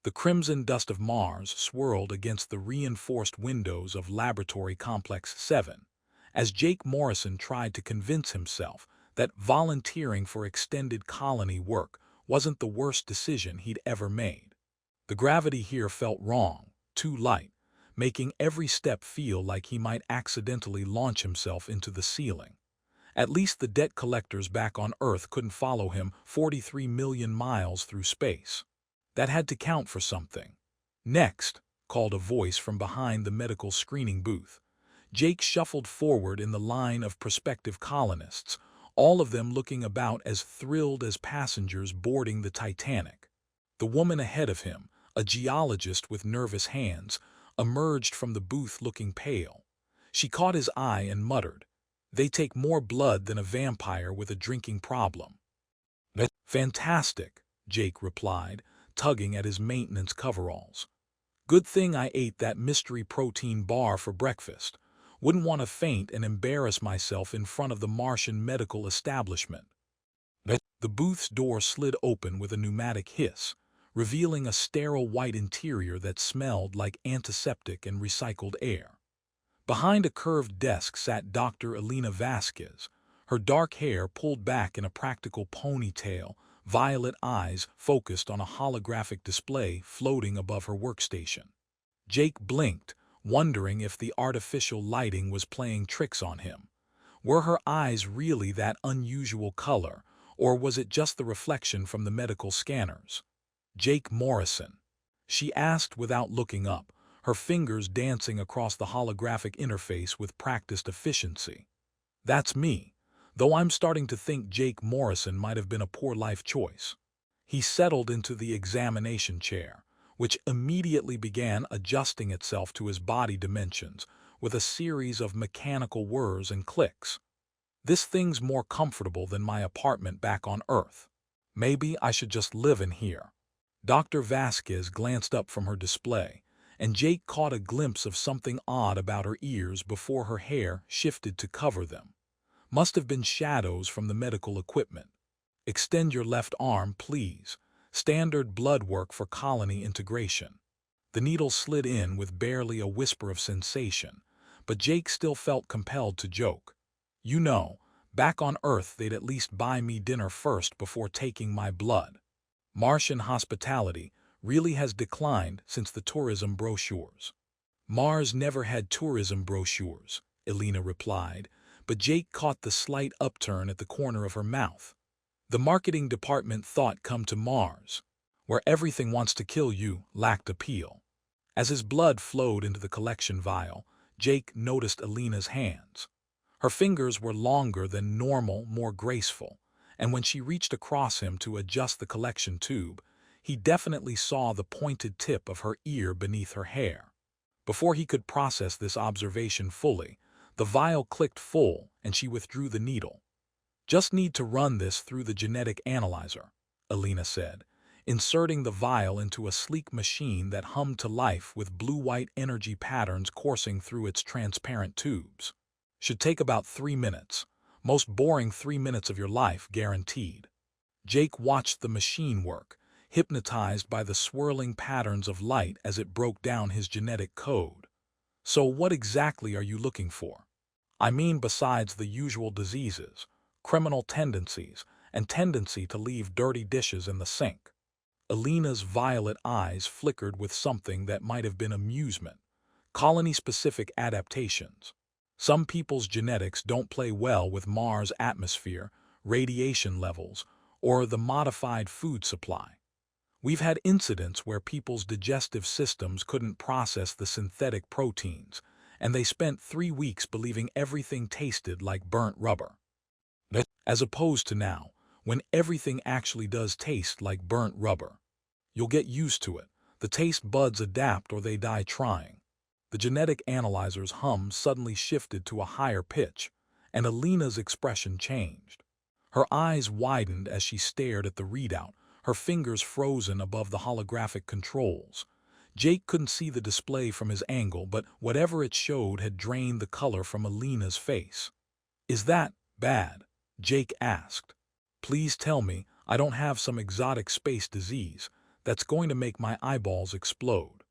The crimson dust of Mars swirled against the reinforced windows of Laboratory Complex 7, as Jake Morrison tried to convince himself that volunteering for extended colony work wasn't the worst decision he'd ever made. The gravity here felt wrong, too light, making every step feel like he might accidentally launch himself into the ceiling. At least the debt collectors back on Earth couldn't follow him 43 million miles through space. That had to count for something. "Next," called a voice from behind the medical screening booth. Jake shuffled forward in the line of prospective colonists, all of them looking about as thrilled as passengers boarding the Titanic. The woman ahead of him, a geologist with nervous hands, emerged from the booth looking pale. She caught his eye and muttered, "They take more blood than a vampire with a drinking problem." "Fantastic," Jake replied, tugging at his maintenance coveralls. "Good thing I ate that mystery protein bar for breakfast. Wouldn't want to faint and embarrass myself in front of the Martian medical establishment." The booth's door slid open with a pneumatic hiss, revealing a sterile white interior that smelled like antiseptic and recycled air. Behind a curved desk sat Dr. Elena Vasquez, her dark hair pulled back in a practical ponytail, violet eyes focused on a holographic display floating above her workstation. Jake blinked, wondering if the artificial lighting was playing tricks on him. Were her eyes really that unusual color, or was it just the reflection from the medical scanners? "Jake Morrison?" she asked without looking up, her fingers dancing across the holographic interface with practiced efficiency. "That's me, though I'm starting to think Jake Morrison might have been a poor life choice." He settled into the examination chair, which immediately began adjusting itself to his body dimensions with a series of mechanical whirs and clicks. "This thing's more comfortable than my apartment back on Earth. Maybe I should just live in here." Dr. Vasquez glanced up from her display, and Jake caught a glimpse of something odd about her ears before her hair shifted to cover them. Must have been shadows from the medical equipment. "Extend your left arm, please. Standard blood work for colony integration." The needle slid in with barely a whisper of sensation, but Jake still felt compelled to joke. "You know, back on Earth they'd at least buy me dinner first before taking my blood. Martian hospitality really has declined since the tourism brochures." "Mars never had tourism brochures," Elena replied, but Jake caught the slight upturn at the corner of her mouth. "The marketing department thought come to Mars, where everything wants to kill you," lacked appeal. As his blood flowed into the collection vial, Jake noticed Elena's hands. Her fingers were longer than normal, more graceful, and when she reached across him to adjust the collection tube, he definitely saw the pointed tip of her ear beneath her hair. Before he could process this observation fully, the vial clicked full and she withdrew the needle. "Just need to run this through the genetic analyzer," Elena said, inserting the vial into a sleek machine that hummed to life with blue-white energy patterns coursing through its transparent tubes. "Should take about 3 minutes. Most boring 3 minutes of your life, guaranteed." Jake watched the machine work, hypnotized by the swirling patterns of light as it broke down his genetic code. "So what exactly are you looking for? I mean, besides the usual diseases, criminal tendencies, and tendency to leave dirty dishes in the sink." Elena's violet eyes flickered with something that might have been amusement. "Colony-specific adaptations. Some people's genetics don't play well with Mars' atmosphere, radiation levels, or the modified food supply. We've had incidents where people's digestive systems couldn't process the synthetic proteins, and they spent 3 weeks believing everything tasted like burnt rubber. As opposed to now, when everything actually does taste like burnt rubber. You'll get used to it. The taste buds adapt or they die trying." The genetic analyzer's hum suddenly shifted to a higher pitch, and Elena's expression changed. Her eyes widened as she stared at the readout, her fingers frozen above the holographic controls. Jake couldn't see the display from his angle, but whatever it showed had drained the color from Elena's face. "Is that bad?" Jake asked. "Please tell me I don't have some exotic space disease. that's going to make my eyeballs explode.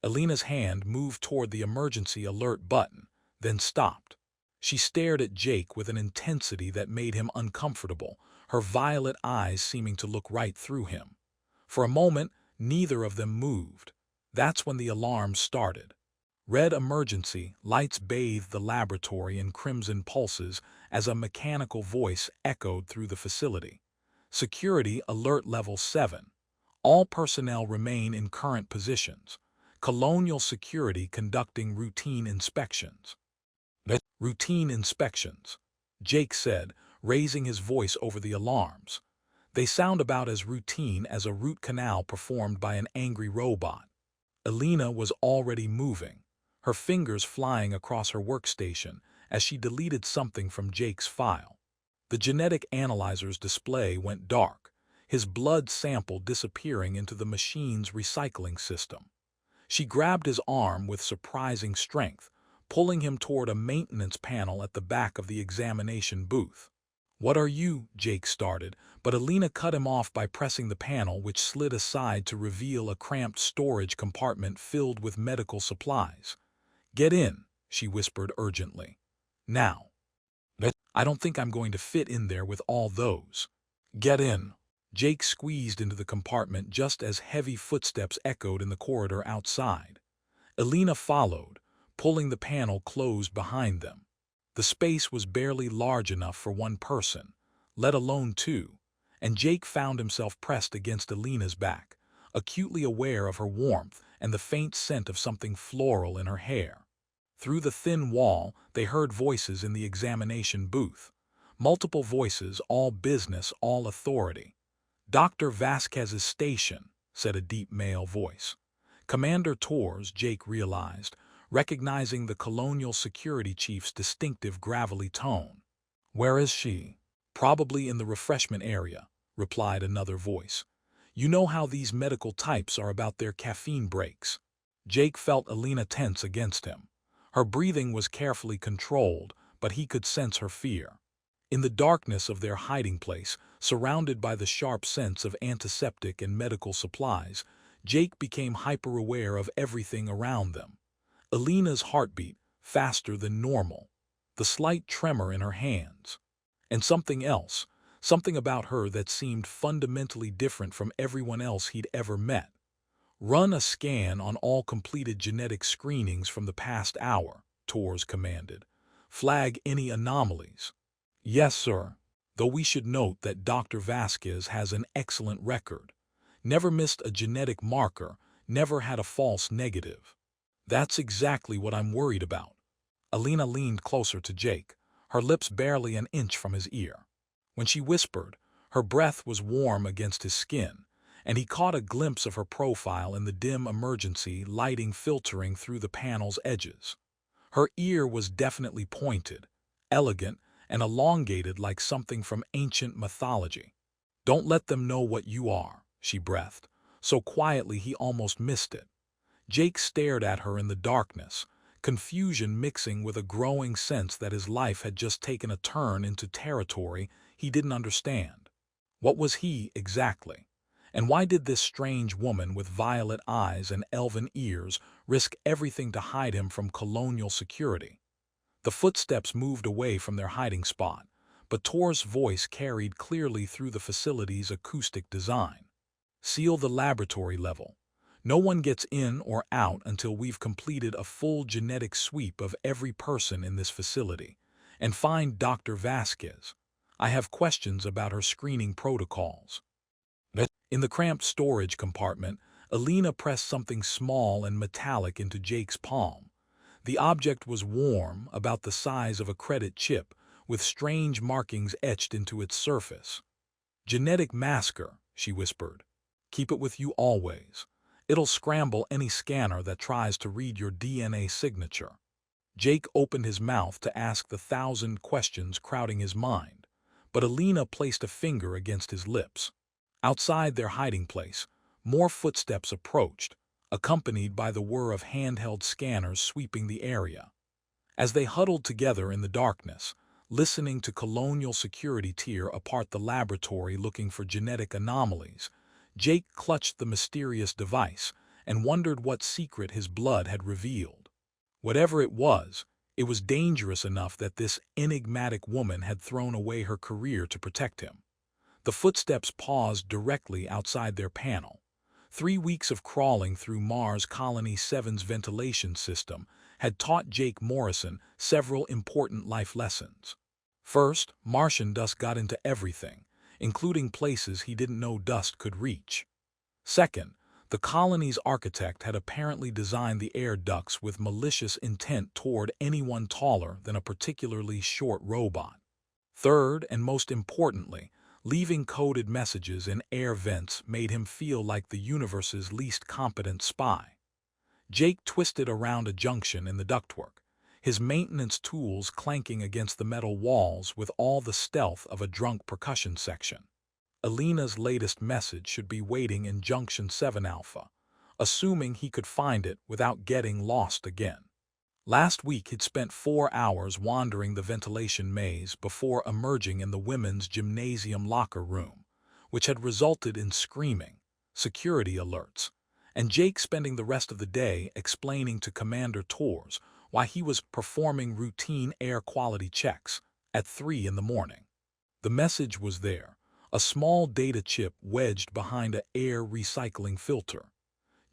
Alina's hand moved toward the emergency alert button, then stopped. She stared at Jake with an intensity that made him uncomfortable, her violet eyes seeming to look right through him. For a moment, neither of them moved. That's when the alarm started. Red emergency lights bathed the laboratory in crimson pulses as a mechanical voice echoed through the facility. Security alert level 7. All personnel remain in current positions. Colonial security conducting routine inspections. Routine inspections, Jake said, raising his voice over the alarms. They sound about as routine as a root canal performed by an angry robot. Alina was already moving, her fingers flying across her workstation as she deleted something from Jake's file. The genetic analyzer's display went dark, his blood sample disappearing into the machine's recycling system. She grabbed his arm with surprising strength, pulling him toward a maintenance panel at the back of the examination booth. "What are you?" Jake started, but Alina cut him off by pressing the panel, which slid aside to reveal a cramped storage compartment filled with medical supplies. "Get in," she whispered urgently. "Now." "I don't think I'm going to fit in there with all those." "Get in." Jake squeezed into the compartment just as heavy footsteps echoed in the corridor outside. Alina followed, pulling the panel closed behind them. The space was barely large enough for one person, let alone two, and Jake found himself pressed against Alina's back, acutely aware of her warmth and the faint scent of something floral in her hair. Through the thin wall, they heard voices in the examination booth. Multiple voices, all business, all authority. "Dr. Vasquez's station," said a deep male voice. Commander Torres, Jake realized, recognizing the colonial security chief's distinctive gravelly tone. "Where is she?" "Probably in the refreshment area," replied another voice. "You know how these medical types are about their caffeine breaks." Jake felt Alina tense against him. Her breathing was carefully controlled, but he could sense her fear. In the darkness of their hiding place, surrounded by the sharp scents of antiseptic and medical supplies, Jake became hyper-aware of everything around them. Alina's heartbeat, faster than normal, the slight tremor in her hands, and something else, something about her that seemed fundamentally different from everyone else he'd ever met. "Run a scan on all completed genetic screenings from the past hour," Torres commanded. "Flag any anomalies." "Yes, sir. Though we should note that Dr. Vasquez has an excellent record. Never missed a genetic marker, never had a false negative." "That's exactly what I'm worried about." Alina leaned closer to Jake, her lips barely an inch from his ear. When she whispered, her breath was warm against his skin, and he caught a glimpse of her profile in the dim emergency lighting filtering through the panel's edges. Her ear was definitely pointed, elegant, and elongated like something from ancient mythology. "Don't let them know what you are," she breathed, so quietly he almost missed it. Jake stared at her in the darkness, confusion mixing with a growing sense that his life had just taken a turn into territory he didn't understand. What was he, exactly? And why did this strange woman with violet eyes and elven ears risk everything to hide him from colonial security? The footsteps moved away from their hiding spot, but Tor's voice carried clearly through the facility's acoustic design. "Seal the laboratory level. No one gets in or out until we've completed a full genetic sweep of every person in this facility. And find Dr. Vasquez. I have questions about her screening protocols." In the cramped storage compartment, Alina pressed something small and metallic into Jake's palm. The object was warm, about the size of a credit chip, with strange markings etched into its surface. "Genetic masker," she whispered. "Keep it with you always. It'll scramble any scanner that tries to read your DNA signature." Jake opened his mouth to ask the 1,000 questions crowding his mind, but Alina placed a finger against his lips. Outside their hiding place, more footsteps approached, accompanied by the whir of handheld scanners sweeping the area. As they huddled together in the darkness, listening to colonial security tear apart the laboratory looking for genetic anomalies, Jake clutched the mysterious device and wondered what secret his blood had revealed. Whatever it was dangerous enough that this enigmatic woman had thrown away her career to protect him. The footsteps paused directly outside their panel. 3 weeks of crawling through Mars Colony 7's ventilation system had taught Jake Morrison several important life lessons. First, Martian dust got into everything, including places he didn't know dust could reach. Second, the colony's architect had apparently designed the air ducts with malicious intent toward anyone taller than a particularly short robot. Third, and most importantly, leaving coded messages in air vents made him feel like the universe's least competent spy. Jake twisted around a junction in the ductwork, his maintenance tools clanking against the metal walls with all the stealth of a drunk percussion section. Alina's latest message should be waiting in Junction 7 Alpha, assuming he could find it without getting lost again. Last week he'd spent 4 hours wandering the ventilation maze before emerging in the women's gymnasium locker room, which had resulted in screaming, security alerts, and Jake spending the rest of the day explaining to Commander Torres why he was performing routine air quality checks at 3 in the morning. The message was there, a small data chip wedged behind an air recycling filter.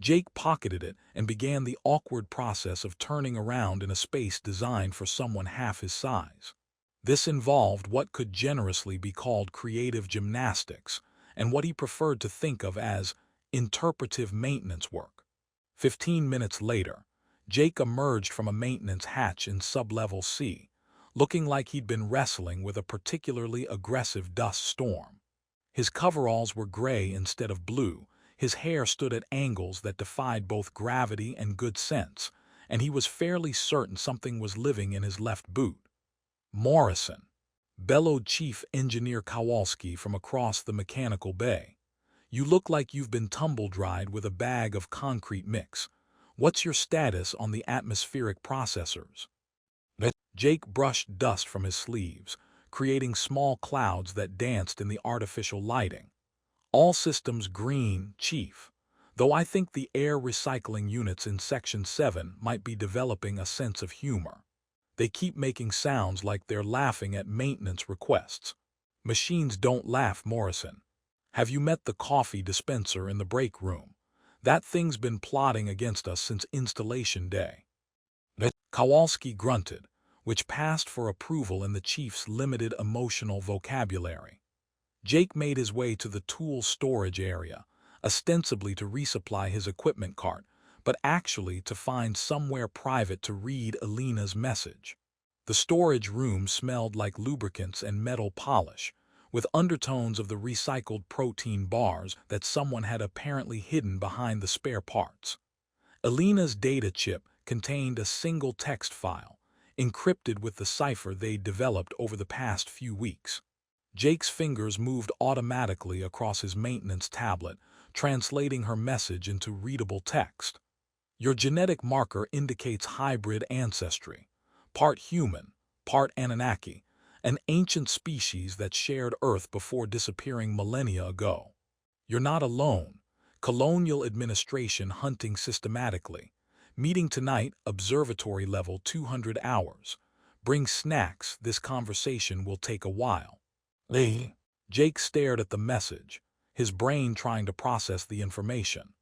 Jake pocketed it and began the awkward process of turning around in a space designed for someone half his size. This involved what could generously be called creative gymnastics and what he preferred to think of as interpretive maintenance work. 15 minutes later, Jake emerged from a maintenance hatch in sublevel C, looking like he'd been wrestling with a particularly aggressive dust storm. His coveralls were gray instead of blue. His hair stood at angles that defied both gravity and good sense, and he was fairly certain something was living in his left boot. "Morrison," bellowed Chief Engineer Kowalski from across the mechanical bay. "You look like you've been tumble-dried with a bag of concrete mix. What's your status on the atmospheric processors?" Jake brushed dust from his sleeves, creating small clouds that danced in the artificial lighting. "All systems green, Chief, though I think the air recycling units in Section 7 might be developing a sense of humor. They keep making sounds like they're laughing at maintenance requests." "Machines don't laugh, Morrison. Have you met the coffee dispenser in the break room? That thing's been plotting against us since installation day." Kowalski grunted, which passed for approval in the chief's limited emotional vocabulary. Jake made his way to the tool storage area, ostensibly to resupply his equipment cart, but actually to find somewhere private to read Alina's message. The storage room smelled like lubricants and metal polish, with undertones of the recycled protein bars that someone had apparently hidden behind the spare parts. Alina's data chip contained a single text file, encrypted with the cipher they'd developed over the past few weeks. Jake's fingers moved automatically across his maintenance tablet, translating her message into readable text. "Your genetic marker indicates hybrid ancestry, part human, part Anunnaki, an ancient species that shared Earth before disappearing millennia ago. You're not alone. Colonial administration hunting systematically. Meeting tonight, observatory level 200 hours. Bring snacks, this conversation will take a while." Jake stared at the message, his brain trying to process the information.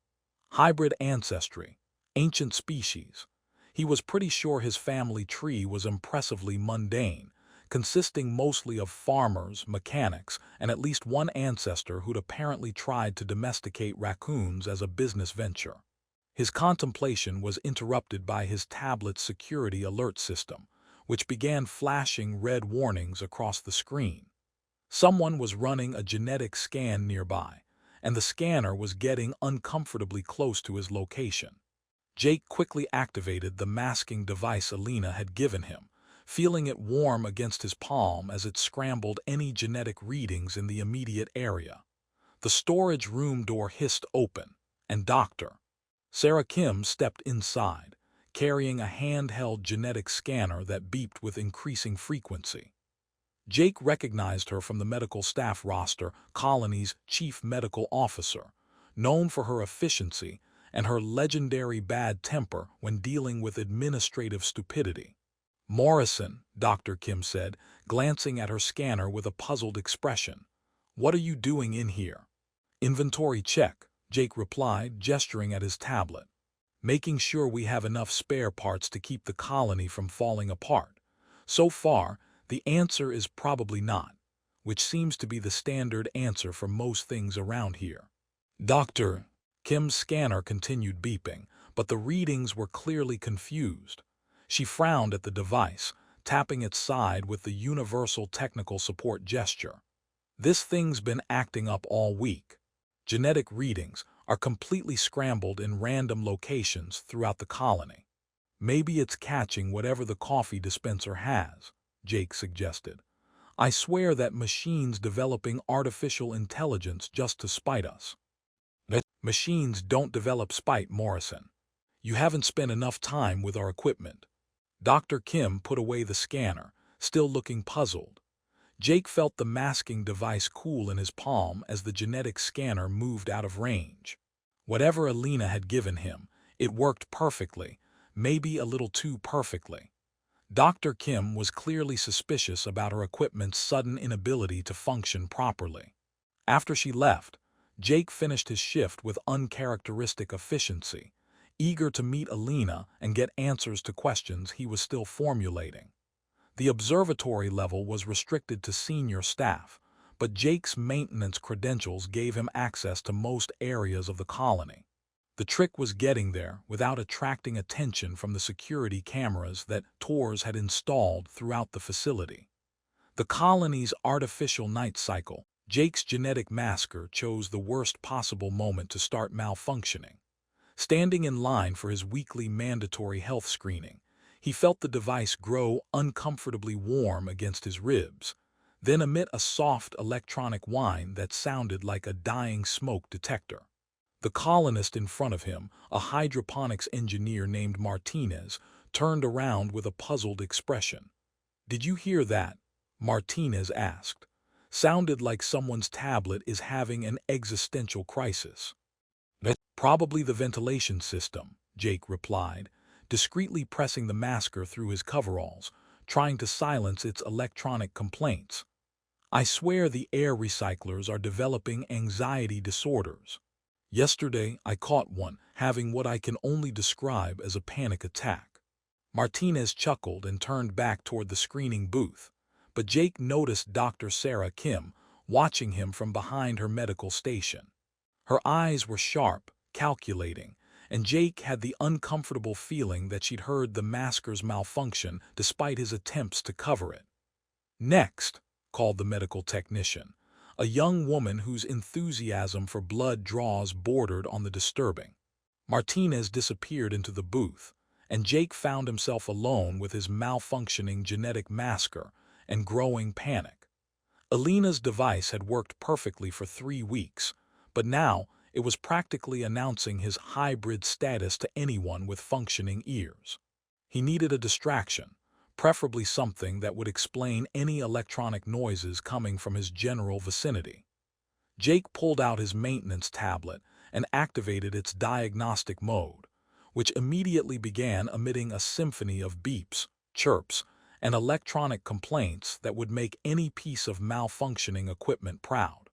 Hybrid ancestry, ancient species. He was pretty sure his family tree was impressively mundane, consisting mostly of farmers, mechanics, and at least one ancestor who'd apparently tried to domesticate raccoons as a business venture. His contemplation was interrupted by his tablet's security alert system, which began flashing red warnings across the screen. Someone was running a genetic scan nearby, and the scanner was getting uncomfortably close to his location. Jake quickly activated the masking device Alina had given him, feeling it warm against his palm as it scrambled any genetic readings in the immediate area. The storage room door hissed open, and Dr. Sarah Kim stepped inside, carrying a handheld genetic scanner that beeped with increasing frequency. Jake recognized her from the medical staff roster, Colony's chief medical officer, known for her efficiency and her legendary bad temper when dealing with administrative stupidity. "Morrison," Dr. Kim said, glancing at her scanner with a puzzled expression. "What are you doing in here?" "Inventory check," Jake replied, gesturing at his tablet. "Making sure we have enough spare parts to keep the colony from falling apart. So far, the answer is probably not, which seems to be the standard answer for most things around here." Dr. Kim's scanner continued beeping, but the readings were clearly confused. She frowned at the device, tapping its side with the universal technical support gesture. "This thing's been acting up all week. Genetic readings are completely scrambled in random locations throughout the colony. Maybe it's catching whatever the coffee dispenser has," Jake suggested. "I swear that machine's developing artificial intelligence just to spite us." "Machines don't develop spite, Morrison. You haven't spent enough time with our equipment." Dr. Kim put away the scanner, still looking puzzled. Jake felt the masking device cool in his palm as the genetic scanner moved out of range. Whatever Alina had given him, it worked perfectly, maybe a little too perfectly. Dr. Kim was clearly suspicious about her equipment's sudden inability to function properly. After she left, Jake finished his shift with uncharacteristic efficiency, eager to meet Alina and get answers to questions he was still formulating. The observatory level was restricted to senior staff, but Jake's maintenance credentials gave him access to most areas of the colony. The trick was getting there without attracting attention from the security cameras that Tors had installed throughout the facility. The colony's artificial night cycle, Jake's genetic masker chose the worst possible moment to start malfunctioning. Standing in line for his weekly mandatory health screening, he felt the device grow uncomfortably warm against his ribs, then emit a soft electronic whine that sounded like a dying smoke detector. The colonist in front of him, a hydroponics engineer named Martinez, turned around with a puzzled expression. "Did you hear that?" Martinez asked. "Sounded like someone's tablet is having an existential crisis." "Probably the ventilation system," Jake replied, discreetly pressing the masker through his coveralls, trying to silence its electronic complaints. "I swear the air recyclers are developing anxiety disorders. Yesterday, I caught one having what I can only describe as a panic attack." Martinez chuckled and turned back toward the screening booth, but Jake noticed Dr. Sarah Kim watching him from behind her medical station. Her eyes were sharp, calculating, and Jake had the uncomfortable feeling that she'd heard the masker's malfunction despite his attempts to cover it. "Next," called the medical technician, a young woman whose enthusiasm for blood draws bordered on the disturbing. Martinez disappeared into the booth, and Jake found himself alone with his malfunctioning genetic masker and growing panic. Alina's device had worked perfectly for 3 weeks, but now it was practically announcing his hybrid status to anyone with functioning ears. He needed a distraction, preferably something that would explain any electronic noises coming from his general vicinity. Jake pulled out his maintenance tablet and activated its diagnostic mode, which immediately began emitting a symphony of beeps, chirps, and electronic complaints that would make any piece of malfunctioning equipment proud.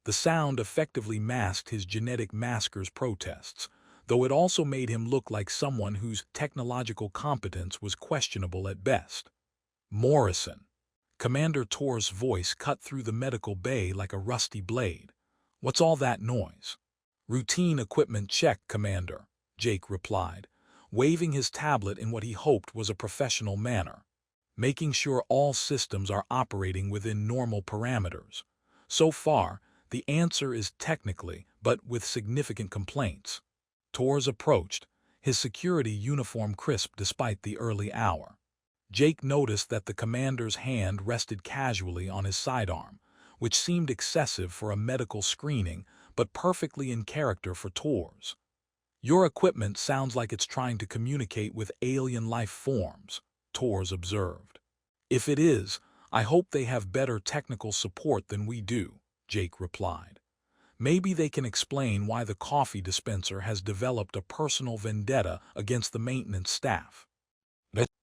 The sound effectively masked his genetic masker's protests, though it also made him look like someone whose technological competence was questionable at best. "Morrison." Commander Tor's voice cut through the medical bay like a rusty blade. "What's all that noise?" "Routine equipment check, Commander," Jake replied, waving his tablet in what he hoped was a professional manner. "Making sure all systems are operating within normal parameters. So far, the answer is technically, but with significant complaints." Tors approached, his security uniform crisp despite the early hour. Jake noticed that the commander's hand rested casually on his sidearm, which seemed excessive for a medical screening, but perfectly in character for Tors. "Your equipment sounds like it's trying to communicate with alien life forms," Tors observed. "If it is, I hope they have better technical support than we do," Jake replied. Maybe they can explain why the coffee dispenser has developed a personal vendetta against the maintenance staff.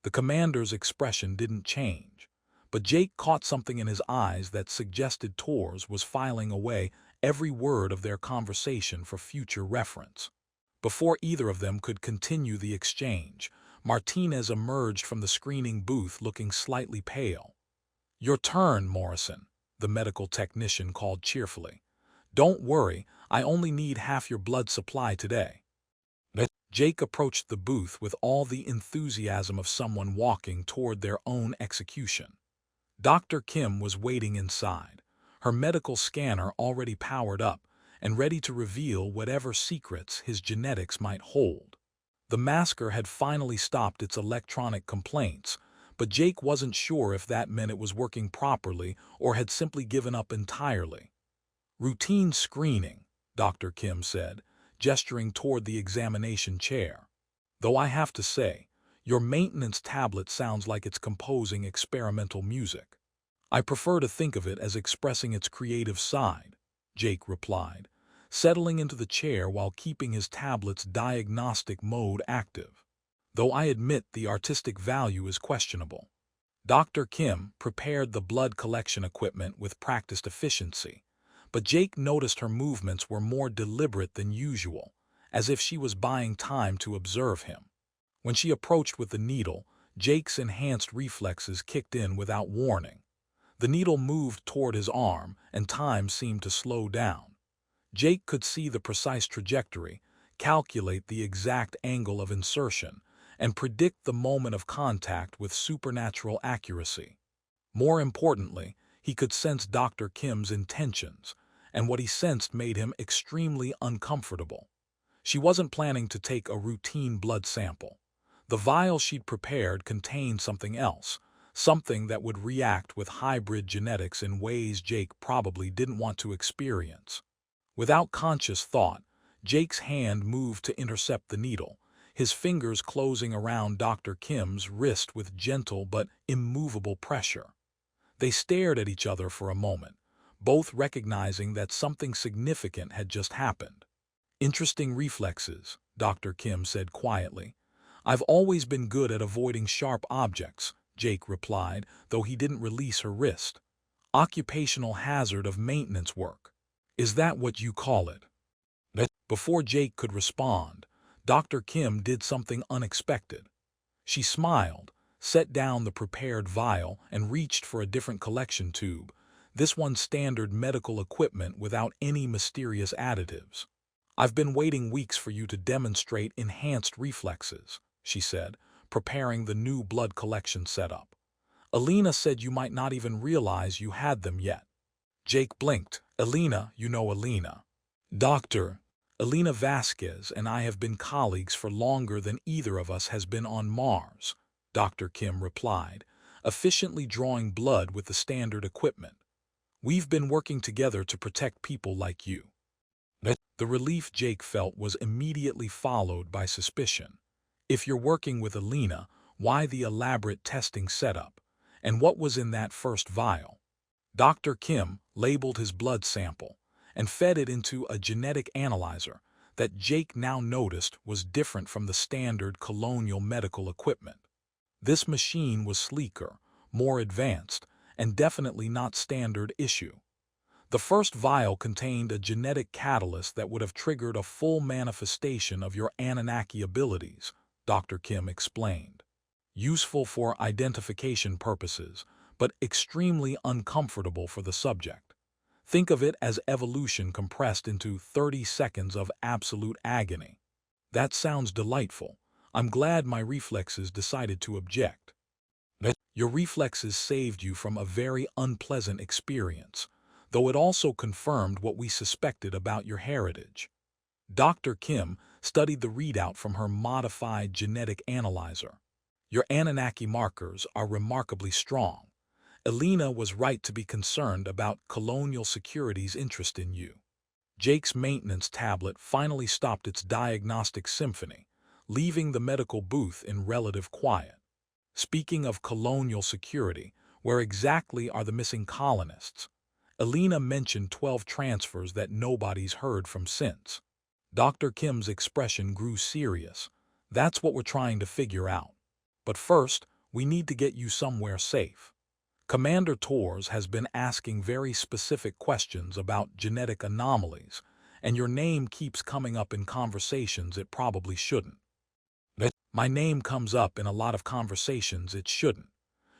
The commander's expression didn't change, but Jake caught something in his eyes that suggested Torres was filing away every word of their conversation for future reference. Before either of them could continue the exchange, Martinez emerged from the screening booth looking slightly pale. "Your turn, Morrison," the medical technician called cheerfully. "Don't worry, I only need half your blood supply today." Jake approached the booth with all the enthusiasm of someone walking toward their own execution. Dr. Kim was waiting inside, her medical scanner already powered up and ready to reveal whatever secrets his genetics might hold. The masker had finally stopped its electronic complaints, but Jake wasn't sure if that meant it was working properly or had simply given up entirely. "Routine screening," Dr. Kim said, gesturing toward the examination chair. "Though I have to say, your maintenance tablet sounds like it's composing experimental music." "I prefer to think of it as expressing its creative side," Jake replied, settling into the chair while keeping his tablet's diagnostic mode active. "Though I admit the artistic value is questionable." Dr. Kim prepared the blood collection equipment with practiced efficiency, but Jake noticed her movements were more deliberate than usual, as if she was buying time to observe him. When she approached with the needle, Jake's enhanced reflexes kicked in without warning. The needle moved toward his arm, and time seemed to slow down. Jake could see the precise trajectory, calculate the exact angle of insertion, and predict the moment of contact with supernatural accuracy. More importantly, he could sense Dr. Kim's intentions, and what he sensed made him extremely uncomfortable. She wasn't planning to take a routine blood sample. The vial she'd prepared contained something else, something that would react with hybrid genetics in ways Jake probably didn't want to experience. Without conscious thought, Jake's hand moved to intercept the needle, his fingers closing around Dr. Kim's wrist with gentle but immovable pressure. They stared at each other for a moment, both recognizing that something significant had just happened. "Interesting reflexes," Dr. Kim said quietly. "I've always been good at avoiding sharp objects," Jake replied, though he didn't release her wrist. "Occupational hazard of maintenance work. Is that what you call it?" Before Jake could respond, Dr. Kim did something unexpected. She smiled, set down the prepared vial, and reached for a different collection tube, this one standard medical equipment without any mysterious additives. "I've been waiting weeks for you to demonstrate enhanced reflexes," she said, preparing the new blood collection setup. "Alina said you might not even realize you had them yet." Jake blinked. "Alina, you know Alina." "Doctor, Alina Vasquez and I have been colleagues for longer than either of us has been on Mars," Dr. Kim replied, efficiently drawing blood with the standard equipment. "We've been working together to protect people like you." The relief Jake felt was immediately followed by suspicion. If you're working with Alina, why the elaborate testing setup? And what was in that first vial? Dr. Kim labeled his blood sample and fed it into a genetic analyzer that Jake now noticed was different from the standard colonial medical equipment. This machine was sleeker, more advanced, and definitely not standard issue. The first vial contained a genetic catalyst that would have triggered a full manifestation of your Anunnaki abilities, Dr. Kim explained. Useful for identification purposes, but extremely uncomfortable for the subject. Think of it as evolution compressed into 30 seconds of absolute agony. "That sounds delightful. I'm glad my reflexes decided to object." "Your reflexes saved you from a very unpleasant experience, though it also confirmed what we suspected about your heritage." Dr. Kim studied the readout from her modified genetic analyzer. "Your Anunnaki markers are remarkably strong. Alina was right to be concerned about colonial security's interest in you." Jake's maintenance tablet finally stopped its diagnostic symphony, leaving the medical booth in relative quiet. "Speaking of colonial security, where exactly are the missing colonists?" Alina mentioned 12 transfers that nobody's heard from since. Dr. Kim's expression grew serious. That's what we're trying to figure out. But first, we need to get you somewhere safe. Commander Tors has been asking very specific questions about genetic anomalies, and your name keeps coming up in conversations it probably shouldn't. My name comes up in a lot of conversations it shouldn't,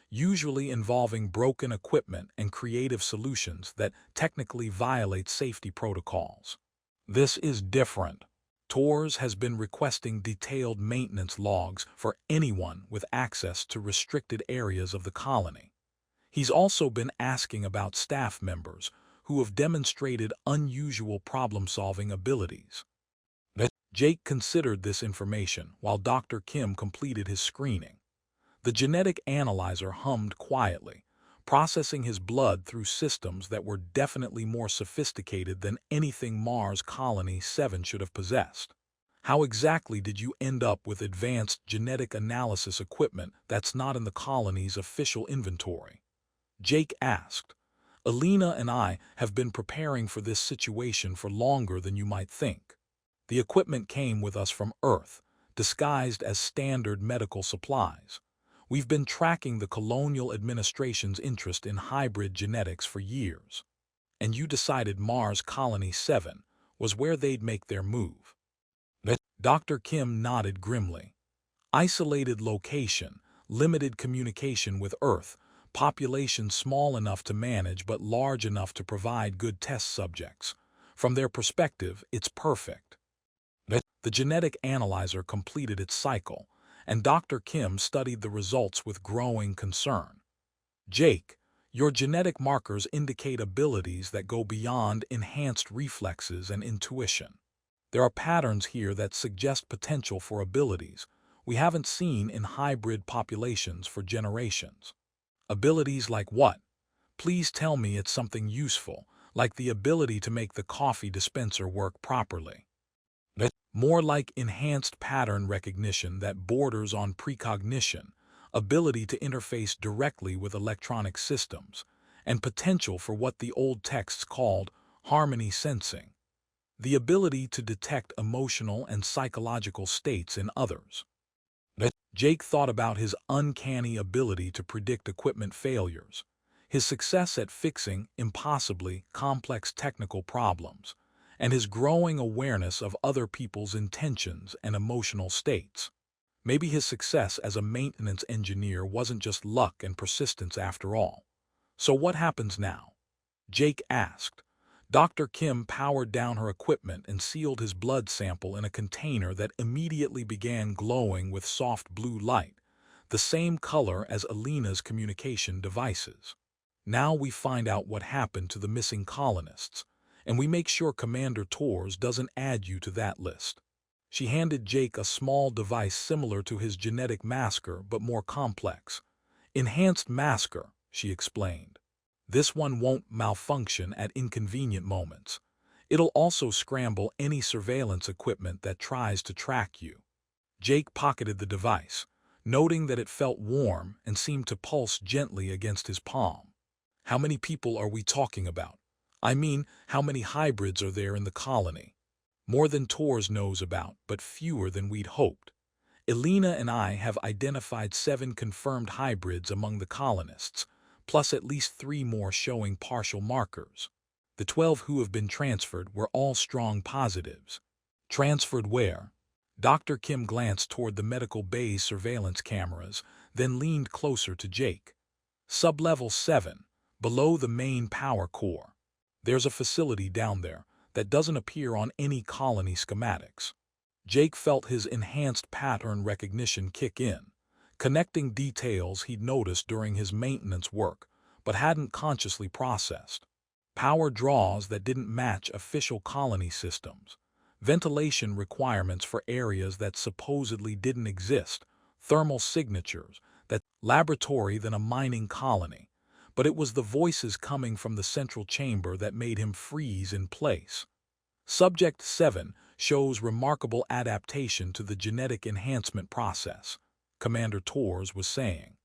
usually involving broken equipment and creative solutions that technically violate safety protocols. This is different. Tors has been requesting detailed maintenance logs for anyone with access to restricted areas of the colony. He's also been asking about staff members who have demonstrated unusual problem-solving abilities. Jake considered this information while Dr. Kim completed his screening. The genetic analyzer hummed quietly, processing his blood through systems that were definitely more sophisticated than anything Mars Colony 7 should have possessed. How exactly did you end up with advanced genetic analysis equipment that's not in the colony's official inventory? Jake asked. Alina and I have been preparing for this situation for longer than you might think. The equipment came with us from Earth, disguised as standard medical supplies. We've been tracking the colonial administration's interest in hybrid genetics for years. And you decided Mars Colony 7 was where they'd make their move. Dr. Kim nodded grimly. Isolated location, limited communication with Earth, population small enough to manage but large enough to provide good test subjects. From their perspective, it's perfect. The genetic analyzer completed its cycle, and Dr. Kim studied the results with growing concern. Jake, your genetic markers indicate abilities that go beyond enhanced reflexes and intuition. There are patterns here that suggest potential for abilities we haven't seen in hybrid populations for generations. Abilities like what? Please tell me it's something useful, like the ability to make the coffee dispenser work properly. More like enhanced pattern recognition that borders on precognition, ability to interface directly with electronic systems, and potential for what the old texts called harmony sensing, the ability to detect emotional and psychological states in others. Jake thought about his uncanny ability to predict equipment failures, his success at fixing impossibly complex technical problems, and his growing awareness of other people's intentions and emotional states. Maybe his success as a maintenance engineer wasn't just luck and persistence after all. So what happens now? Jake asked. Dr. Kim powered down her equipment and sealed his blood sample in a container that immediately began glowing with soft blue light, the same color as Alina's communication devices. Now we find out what happened to the missing colonists, and we make sure Commander Tors doesn't add you to that list. She handed Jake a small device similar to his genetic masker but more complex. Enhanced masker, she explained. This one won't malfunction at inconvenient moments. It'll also scramble any surveillance equipment that tries to track you. Jake pocketed the device, noting that it felt warm and seemed to pulse gently against his palm. How many people are we talking about? I mean, how many hybrids are there in the colony? More than Tors knows about, but fewer than we'd hoped. Alina and I have identified 7 confirmed hybrids among the colonists, plus at least 3 more showing partial markers. The 12 who have been transferred were all strong positives. Transferred where? Dr. Kim glanced toward the medical bay's surveillance cameras, then leaned closer to Jake. Sublevel 7, below the main power core. There's a facility down there that doesn't appear on any colony schematics. Jake felt his enhanced pattern recognition kick in, connecting details he'd noticed during his maintenance work but hadn't consciously processed. Power draws that didn't match official colony systems, ventilation requirements for areas that supposedly didn't exist, thermal signatures that laboratory than a mining colony. But it was the voices coming from the central chamber that made him freeze in place. Subject 7 shows remarkable adaptation to the genetic enhancement process, Commander Tors was saying.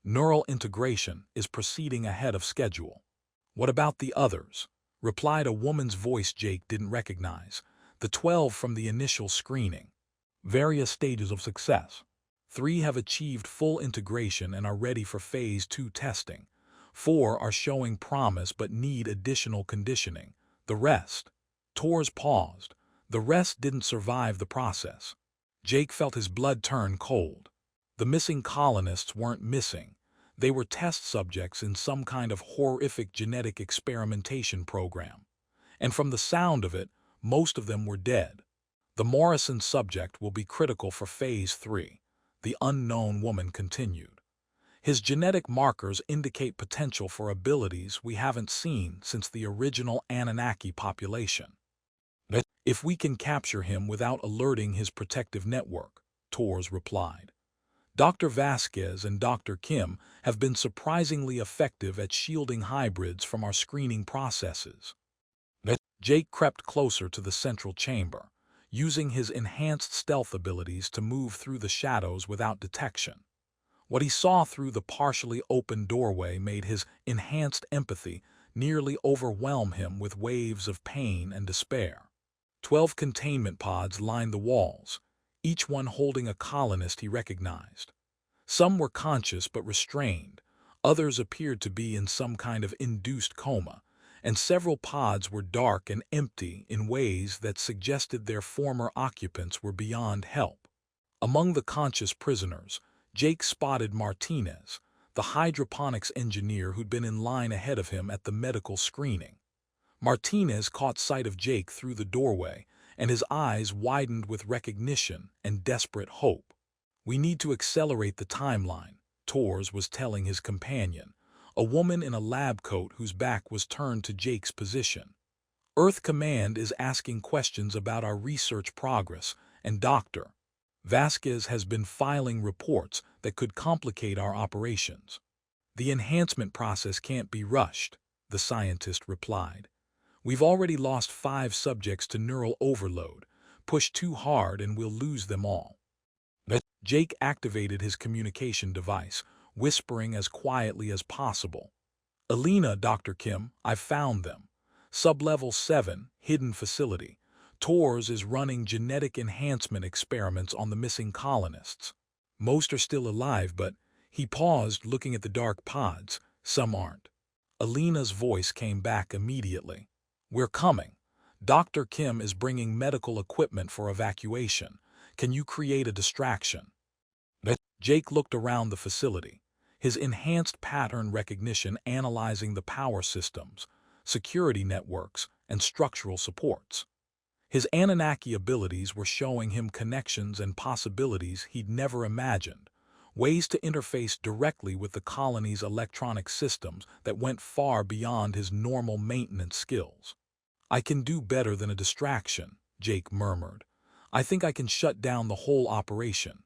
Neural integration is proceeding ahead of schedule. "What about the others?" replied a woman's voice Jake didn't recognize. "The 12 from the initial screening. Various stages of success. 3 have achieved full integration and are ready for Phase 2 testing. 4 are showing promise but need additional conditioning. The rest—" Tors paused. "The rest didn't survive the process." Jake felt his blood turn cold. The missing colonists weren't missing. They were test subjects in some kind of horrific genetic experimentation program. And from the sound of it, most of them were dead. "The Morrison subject will be critical for Phase 3, the unknown woman continued. "His genetic markers indicate potential for abilities we haven't seen since the original Anunnaki population. If we can capture him without alerting his protective network," Tors replied. "Dr. Vasquez and Dr. Kim have been surprisingly effective at shielding hybrids from our screening processes." Jake crept closer to the central chamber, using his enhanced stealth abilities to move through the shadows without detection. What he saw through the partially open doorway made his enhanced empathy nearly overwhelm him with waves of pain and despair. 12 containment pods lined the walls, each one holding a colonist he recognized. Some were conscious but restrained, others appeared to be in some kind of induced coma, and several pods were dark and empty in ways that suggested their former occupants were beyond help. Among the conscious prisoners, Jake spotted Martinez, the hydroponics engineer who'd been in line ahead of him at the medical screening. Martinez caught sight of Jake through the doorway, and his eyes widened with recognition and desperate hope. "We need to accelerate the timeline," Tors was telling his companion, a woman in a lab coat whose back was turned to Jake's position. "Earth Command is asking questions about our research progress, and Dr. Vasquez has been filing reports that could complicate our operations." "The enhancement process can't be rushed," the scientist replied. "We've already lost 5 subjects to neural overload. Push too hard and we'll lose them all." Jake activated his communication device, whispering as quietly as possible. "Alina, Dr. Kim, I've found them. Sublevel 7, hidden facility. Tors is running genetic enhancement experiments on the missing colonists. Most are still alive, but—" He paused, looking at the dark pods. "Some aren't." Alina's voice came back immediately. "We're coming. Dr. Kim is bringing medical equipment for evacuation. Can you create a distraction?" Jake looked around the facility, his enhanced pattern recognition analyzing the power systems, security networks, and structural supports. His Anunnaki abilities were showing him connections and possibilities he'd never imagined, ways to interface directly with the colony's electronic systems that went far beyond his normal maintenance skills. "I can do better than a distraction," Jake murmured. "I think I can shut down the whole operation."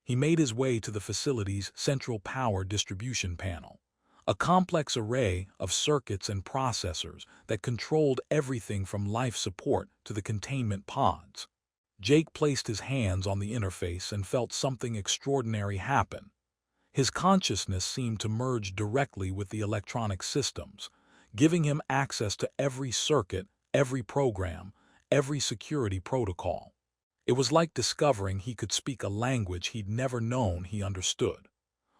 He made his way to the facility's central power distribution panel, a complex array of circuits and processors that controlled everything from life support to the containment pods. Jake placed his hands on the interface and felt something extraordinary happen. His consciousness seemed to merge directly with the electronic systems, giving him access to every circuit, every program, every security protocol. It was like discovering he could speak a language he'd never known he understood.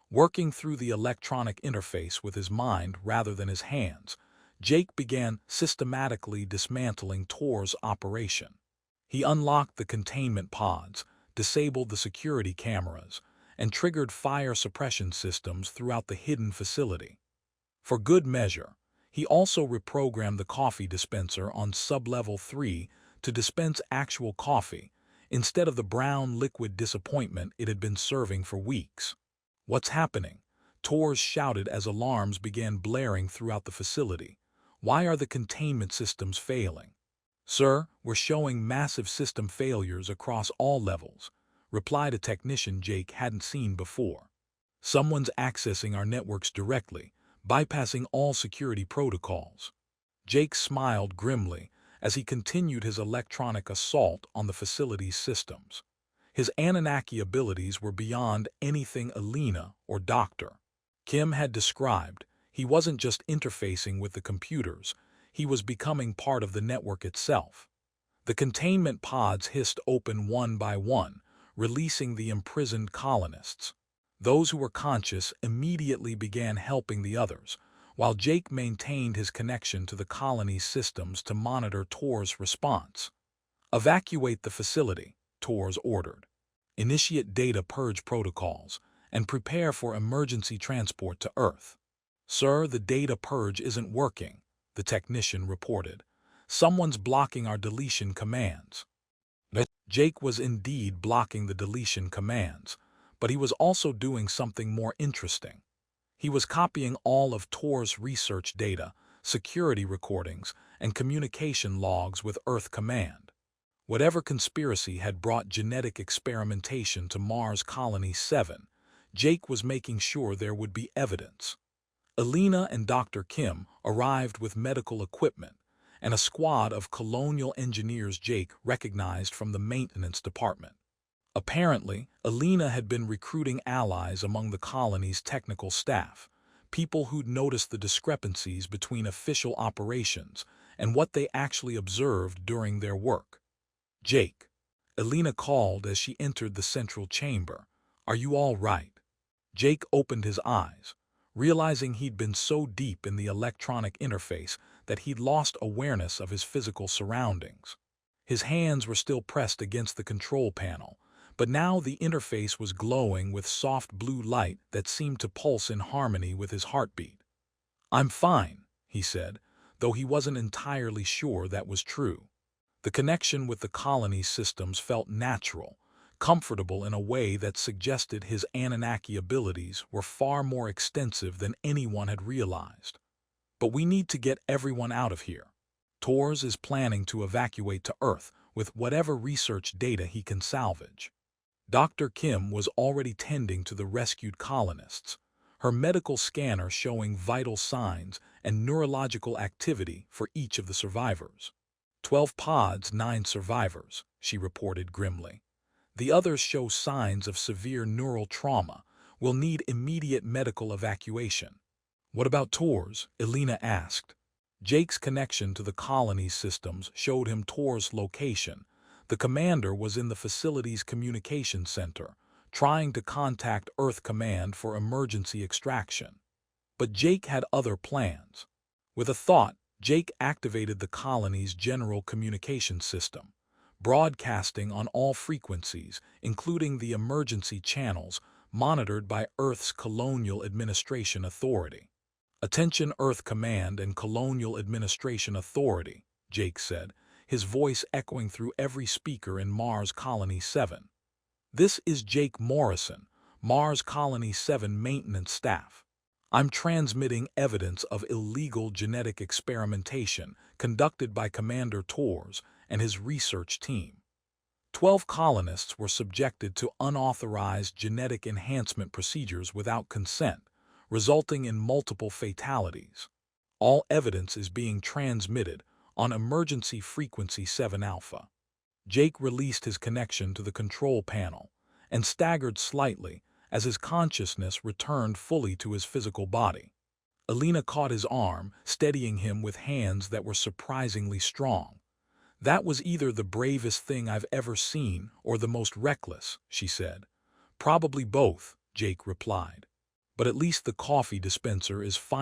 Working through the electronic interface with his mind rather than his hands, Jake began systematically dismantling Tor's operation. He unlocked the containment pods, disabled the security cameras, and triggered fire suppression systems throughout the hidden facility. For good measure, he also reprogrammed the coffee dispenser on Sublevel 3 to dispense actual coffee, instead of the brown liquid disappointment it had been serving for weeks. "What's happening?" Tors shouted as alarms began blaring throughout the facility. "Why are the containment systems failing?" "Sir, we're showing massive system failures across all levels," replied a technician Jake hadn't seen before. "Someone's accessing our networks directly, bypassing all security protocols." Jake smiled grimly as he continued his electronic assault on the facility's systems. His Anunnaki abilities were beyond anything Alina or Dr. Kim had described. He wasn't just interfacing with the computers, he was becoming part of the network itself. The containment pods hissed open one by one, releasing the imprisoned colonists. Those who were conscious immediately began helping the others, while Jake maintained his connection to the colony's systems to monitor Tor's response. "Evacuate the facility," Tor's ordered. "Initiate data purge protocols, and prepare for emergency transport to Earth." "Sir, the data purge isn't working," the technician reported. "Someone's blocking our deletion commands." Jake was indeed blocking the deletion commands, but he was also doing something more interesting. He was copying all of Tor's research data, security recordings, and communication logs with Earth Command. Whatever conspiracy had brought genetic experimentation to Mars Colony 7, Jake was making sure there would be evidence. Alina and Dr. Kim arrived with medical equipment, and a squad of colonial engineers Jake recognized from the maintenance department. Apparently, Alina had been recruiting allies among the colony's technical staff, people who'd noticed the discrepancies between official operations and what they actually observed during their work. "Jake," Alina called as she entered the central chamber. "Are you all right?" Jake opened his eyes, realizing he'd been so deep in the electronic interface that he'd lost awareness of his physical surroundings. His hands were still pressed against the control panel, but now the interface was glowing with soft blue light that seemed to pulse in harmony with his heartbeat. "I'm fine," he said, though he wasn't entirely sure that was true. The connection with the colony's systems felt natural, comfortable in a way that suggested his Anunnaki abilities were far more extensive than anyone had realized. "But we need to get everyone out of here. Tors is planning to evacuate to Earth with whatever research data he can salvage." Dr. Kim was already tending to the rescued colonists, her medical scanner showing vital signs and neurological activity for each of the survivors. 12 pods, 9 survivors," she reported grimly. "The others show signs of severe neural trauma, will need immediate medical evacuation." "What about Tors?" Alina asked. Jake's connection to the colony's systems showed him Tor's location. The commander was in the facility's communication center, trying to contact Earth Command for emergency extraction. But Jake had other plans. With a thought, Jake activated the colony's general communication system, broadcasting on all frequencies, including the emergency channels monitored by Earth's Colonial Administration Authority. "Attention Earth Command and Colonial Administration Authority," Jake said, his voice echoing through every speaker in Mars Colony 7. "This is Jake Morrison, Mars Colony 7 maintenance staff. I'm transmitting evidence of illegal genetic experimentation conducted by Commander Tors and his research team. 12 colonists were subjected to unauthorized genetic enhancement procedures without consent, resulting in multiple fatalities. All evidence is being transmitted on emergency frequency 7 alpha. Jake released his connection to the control panel and staggered slightly as his consciousness returned fully to his physical body. Alina caught his arm, steadying him with hands that were surprisingly strong. "That was either the bravest thing I've ever seen or the most reckless," she said. "Probably both," Jake replied. "But at least the coffee dispenser is finally